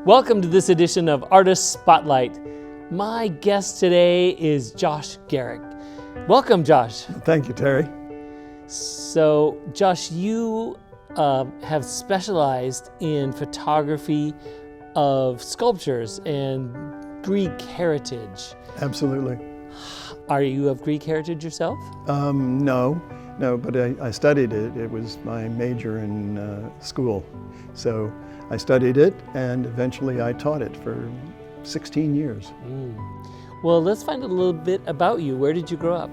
Welcome to this edition of Artist Spotlight. My guest today is Josh Garrick. Welcome, Josh. Thank you, Terry. So, Josh, you have specialized in photography of sculptures and Greek heritage. Absolutely. Are you of Greek heritage yourself? No, but I studied it. It was my major in school. So I studied it, and eventually I taught it for 16 years. Well, let's find out a little bit about you. Where did you grow up?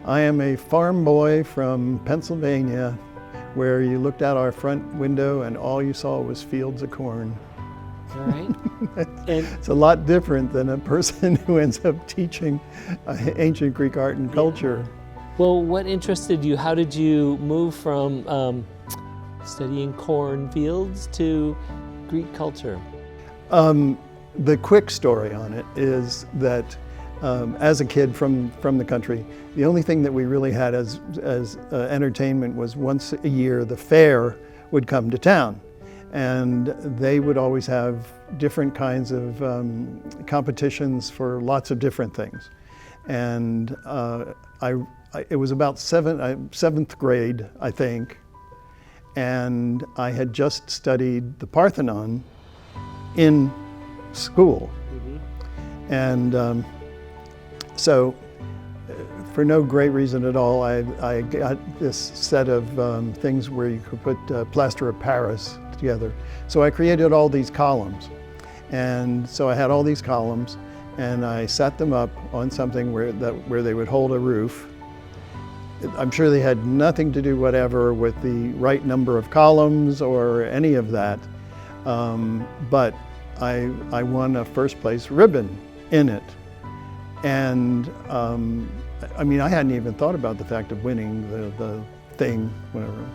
I am a farm boy from Pennsylvania, where you looked out our front window and all you saw was fields of corn. All right. It's a lot different than a person who ends up teaching ancient Greek art and culture. Well, what interested you? How did you move from studying cornfields to Greek culture? The quick story on it is that as a kid from the country, the only thing that we really had as entertainment was once a year the fair would come to town. And they would always have different kinds of competitions for lots of different things. And it was about seventh grade, I think, and I had just studied the Parthenon in school. And so for no great reason at all, I got this set of things where you could put plaster of Paris together. So I created all these columns. And so I had all these columns, and I set them up on something where they would hold a roof. I'm sure they had nothing to do whatever with the right number of columns or any of that. But I won a first place ribbon in it. And I mean, I hadn't even thought about the fact of winning the thing, whatever.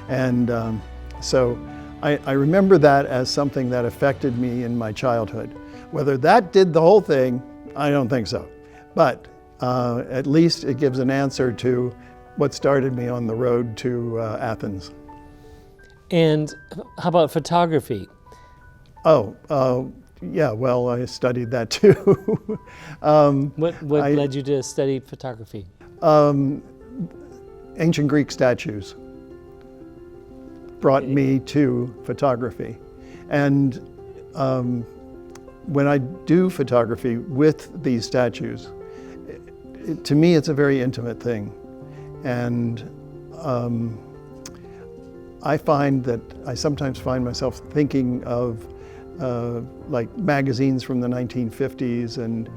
And so I remember that as something that affected me in my childhood. Whether that did the whole thing, I don't think so. But at least it gives an answer to what started me on the road to Athens. And how about photography? Yeah, well, I studied that too. What led you to study photography? Ancient Greek statues brought me to photography. And when I do photography with these statues, to me it's a very intimate thing. And I find that I sometimes find myself thinking of like magazines from the 1950s and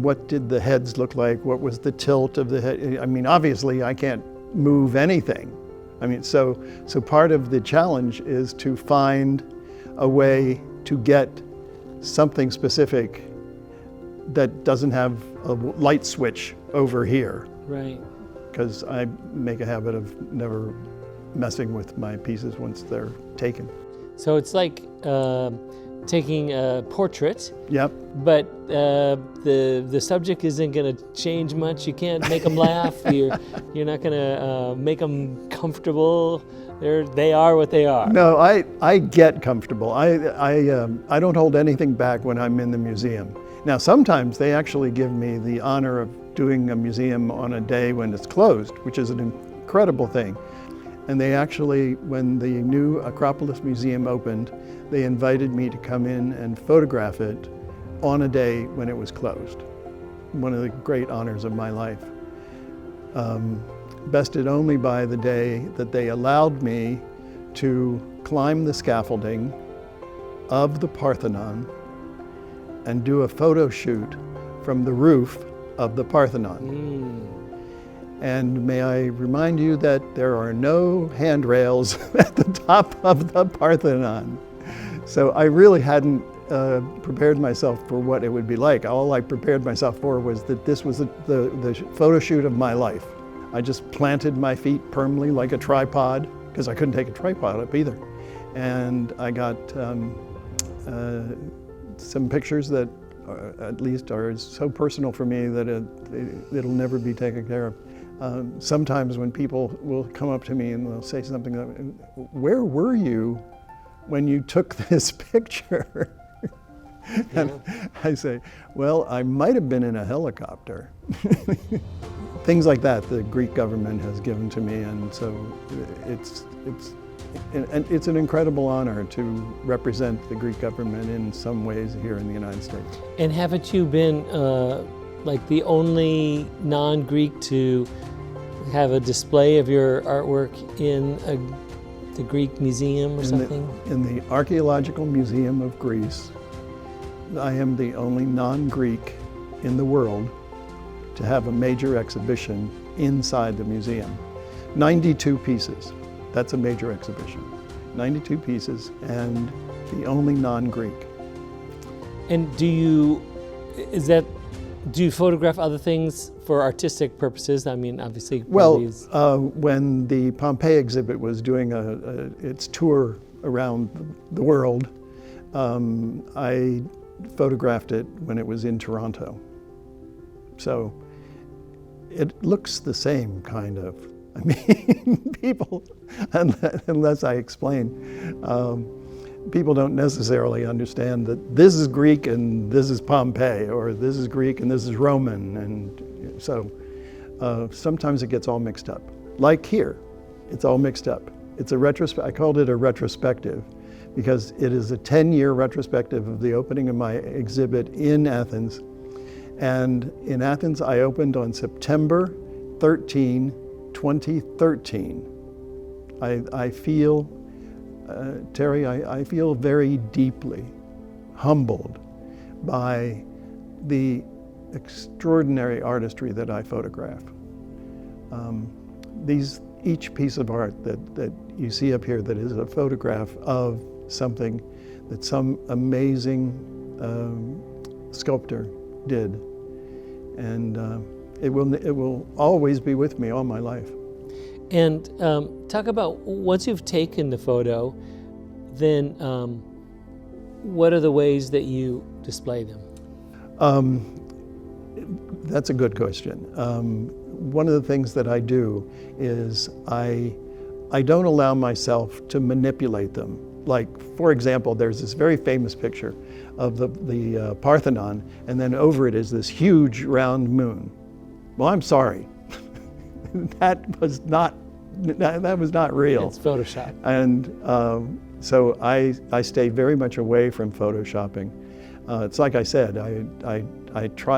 what did the heads look like? What was the tilt of the head? I mean, obviously I can't move anything. I mean, so part of the challenge is to find a way to get something specific that doesn't have a light switch over here. Right. Because I make a habit of never messing with my pieces once they're taken. So it's like taking a portrait. Yep. But the subject isn't going to change much. You can't make them laugh. You're not going to make them comfortable. They are what they are. No, I get comfortable. I don't hold anything back when I'm in the museum. Now sometimes they actually give me the honor of doing a museum on a day when it's closed, which is an incredible thing. And they actually, when the new Acropolis Museum opened, they invited me to come in and photograph it on a day when it was closed. One of the great honors of my life. Bested only by the day that they allowed me to climb the scaffolding of the Parthenon and do a photo shoot from the roof of the Parthenon. And may I remind you that there are no handrails at the top of the Parthenon. So I really hadn't prepared myself for what it would be like. All I prepared myself for was that this was the photo shoot of my life. I just planted my feet firmly like a tripod, because I couldn't take a tripod up either. And I got some pictures that at least are so personal for me that it'll never be taken care of. Sometimes when people will come up to me and they'll say something like, "Where were you when you took this picture?" And I say, well, I might have been in a helicopter. Things like that the Greek government has given to me, and so it's an incredible honor to represent the Greek government in some ways here in the United States. And haven't you been like the only non-Greek to have a display of your artwork in the Greek museum or something? In the Archaeological Museum of Greece, I am the only non-Greek in the world to have a major exhibition inside the museum. 92 pieces. That's a major exhibition. 92 pieces and the only non-Greek. And do you photograph other things for artistic purposes? I mean, obviously. Well, when the Pompeii exhibit was doing its tour around the world, I photographed it when it was in Toronto. So it looks the same, kind of. I mean, people, unless I explain, people don't necessarily understand that this is Greek and this is Pompeii, or this is Greek and this is Roman, and so sometimes it gets all mixed up. Like here, it's all mixed up. It's I called it a retrospective because it is a 10-year retrospective of the opening of my exhibit in Athens. And in Athens, I opened on September 13, 2013. I feel, Terry, I feel very deeply humbled by the extraordinary artistry that I photograph. Each piece of art that you see up here that is a photograph of something that some amazing sculptor did, and it will always be with me all my life. And talk about, once you've taken the photo, then what are the ways that you display them? That's a good question. One of the things that I do is I don't allow myself to manipulate them. Like, for example, there's this very famous picture of the Parthenon, and then over it is this huge round moon. Well, I'm sorry. That was not real. It's Photoshop. And so I stay very much away from Photoshopping. It's like I said, I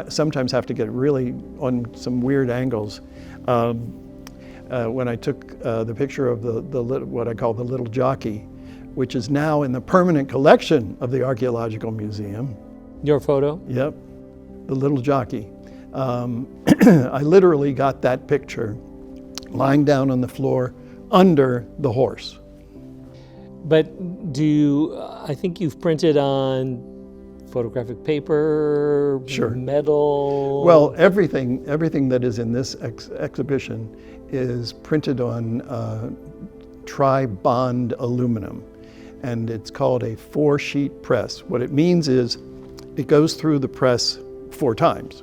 sometimes have to get really on some weird angles. When I took the picture of what I call the little jockey, which is now in the permanent collection of the Archaeological Museum. Your photo? Yep, the little jockey. I literally got that picture lying down on the floor under the horse. But I think you've printed on photographic paper, sure, metal? Well, everything that is in this exhibition is printed on tri-bond aluminum, and it's called a 4-sheet press. What it means is it goes through the press 4 times,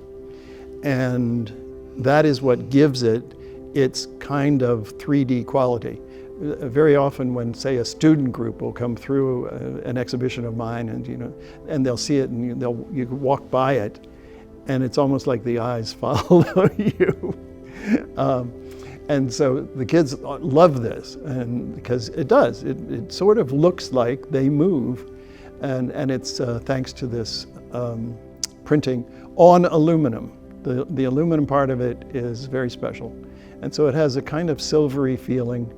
and that is what gives it its kind of 3D quality. Very often when, say, a student group will come through an exhibition of mine, and they'll see it, and you walk by it, and it's almost like the eyes follow you. And so the kids love this, and because it does. It sort of looks like they move, and it's thanks to this printing on aluminum. The aluminum part of it is very special, and so it has a kind of silvery feeling.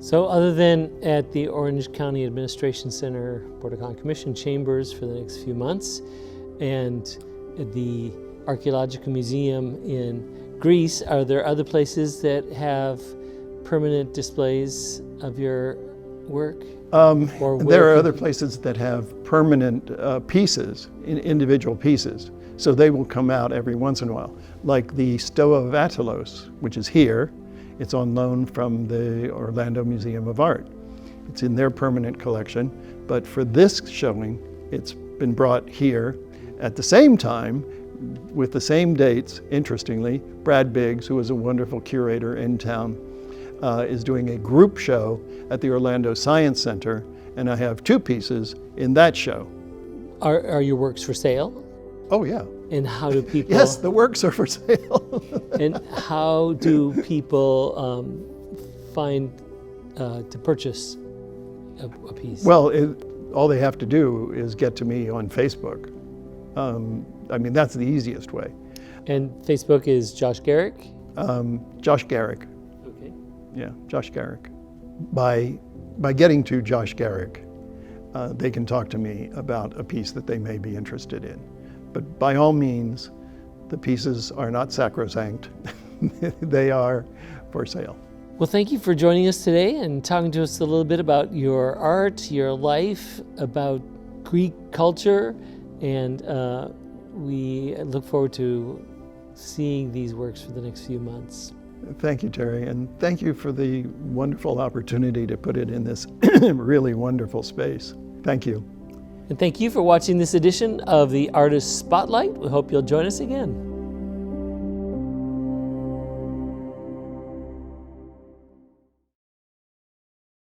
So other than at the Orange County Administration Center Board of Common Commission chambers for the next few months, and at the Archaeological Museum in Greece, are there other places that have permanent displays of your work? There are other places that have permanent pieces, individual pieces. So they will come out every once in a while. Like the Stoa of Attilos, which is here. It's on loan from the Orlando Museum of Art. It's in their permanent collection, but for this showing, it's been brought here. At the same time, with the same dates, interestingly, Brad Biggs, who is a wonderful curator in town, is doing a group show at the Orlando Science Center, and I have 2 pieces in that show. Are your works for sale? Oh, yeah. And how do people? Yes, the works are for sale. And how do people find to purchase a piece? Well, all they have to do is get to me on Facebook. I mean, that's the easiest way. And Facebook is Josh Garrick? Josh Garrick. Okay. Yeah, Josh Garrick. By getting to Josh Garrick, they can talk to me about a piece that they may be interested in. But by all means, the pieces are not sacrosanct. They are for sale. Well, thank you for joining us today and talking to us a little bit about your art, your life, about Greek culture, and we look forward to seeing these works for the next few months. Thank you, Terry, and thank you for the wonderful opportunity to put it in this really wonderful space. Thank you. And thank you for watching this edition of the Artist Spotlight. We hope you'll join us again.